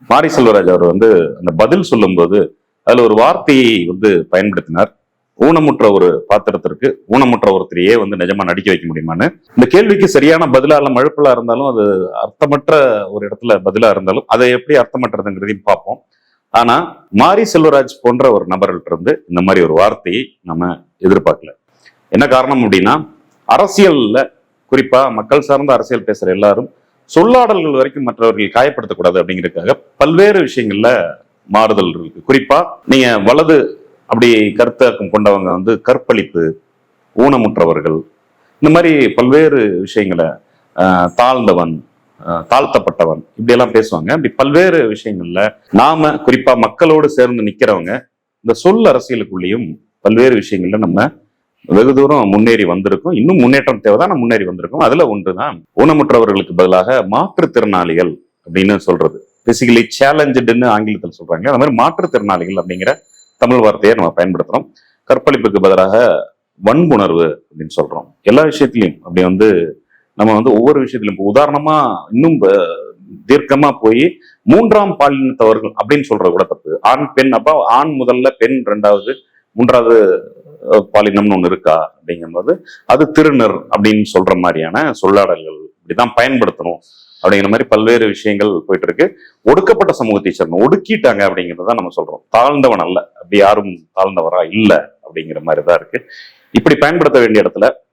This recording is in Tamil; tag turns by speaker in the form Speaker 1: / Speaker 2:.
Speaker 1: மாரி செல்வராஜ் அவர் அந்த பதில் சொல்லும்போது அதுல ஒரு வார்த்தையை பயன்படுத்தினார். ஊனமுற்ற ஒரு பாத்திரத்திற்கு ஊனமுற்ற ஒருத்தரையே நிஜமா நடிக்க வைக்க முடியுமான்னு. இந்த கேள்விக்கு சரியான பதிலா இல்ல மழுப்பலா இருந்தாலும், அது அர்த்தமற்ற ஒரு இடத்துல பதிலா இருந்தாலும் அதை எப்படி அர்த்தமற்றதுங்கிறதையும் பார்ப்போம். ஆனா மாரி செல்வராஜ் போன்ற ஒரு நபர்கள்ட்ட இருந்து இந்த மாதிரி ஒரு வார்த்தையை நம்ம எதிர்பார்க்கல. என்ன காரணம் அப்படின்னா, அரசியல்ல குறிப்பா மக்கள் சார்ந்த அரசியல் பேசுற எல்லாரும் சொல்லாடல்கள் வரைக்கும் மற்றவர்கள் காயப்படுத்தக்கூடாது அப்படிங்கிறதுக்காக பல்வேறு விஷயங்கள்ல மாறுதல் இருக்கு. குறிப்பா நீங்க வலது அப்படி கருத்தாக்கம் கொண்டவங்க கற்பழிப்பு, ஊனமுற்றவர்கள், இந்த மாதிரி பல்வேறு விஷயங்களை தாழ்ந்தவன், தாழ்த்தப்பட்டவன் இப்படி எல்லாம் பேசுவாங்க. அப்படி பல்வேறு விஷயங்கள்ல நாம குறிப்பா மக்களோடு சேர்ந்து நிக்கிறவங்க இந்த சொல் அரசியலுக்குள்ளேயும் பல்வேறு விஷயங்கள்ல நம்ம வெகு தூரம் முன்னேறி வந்திருக்கும். இன்னும் முன்னேற்றம் தேவைதான், முன்னேறி வந்திருக்கும். அதுல ஒன்றுதான் ஊனமுற்றவர்களுக்கு பதிலாக மாற்றுத்திறனாளிகள் அப்படின்னு சொல்றது. பிசிக்கலி சேலஞ்சுன்னு ஆங்கிலத்தில் சொல்றாங்க. அந்த மாதிரி மாற்றுத்திறனாளிகள் அப்படிங்கிற தமிழ் வார்த்தையை நம்ம பயன்படுத்துறோம். கற்பழிப்புக்கு பதிலாக வன்புணர்வு அப்படின்னு சொல்றோம். எல்லா விஷயத்திலையும் அப்படி நம்ம ஒவ்வொரு விஷயத்திலும் உதாரணமா இன்னும் தீர்க்கமா போய் மூன்றாம் பாலினத்தவர்கள் அப்படின்னு சொல்ற கூட தப்பு. ஆண் பெண், அப்ப ஆண் முதல்ல, பெண் ரெண்டாவது, மூன்றாவது பாலினம்னு ஒண்ணு இருக்கா அப்படிங்கும்போது அது திருநர் அப்படின்னு சொல்ற மாதிரியான சொல்லாடல்கள் இப்படிதான் பயன்படுத்தணும் அப்படிங்கிற மாதிரி பல்வேறு விஷயங்கள் போயிட்டு இருக்கு. ஒடுக்கப்பட்ட சமூகத்தை சேர்ந்த ஒடுக்கிட்டாங்க அப்படிங்கிறத நம்ம சொல்றோம். தாழ்ந்தவன் அல்ல, அப்படி யாரும் தாழ்ந்தவரா இல்ல அப்படிங்கிற மாதிரிதான் இருக்கு. இப்படி பயன்படுத்த வேண்டிய இடத்துல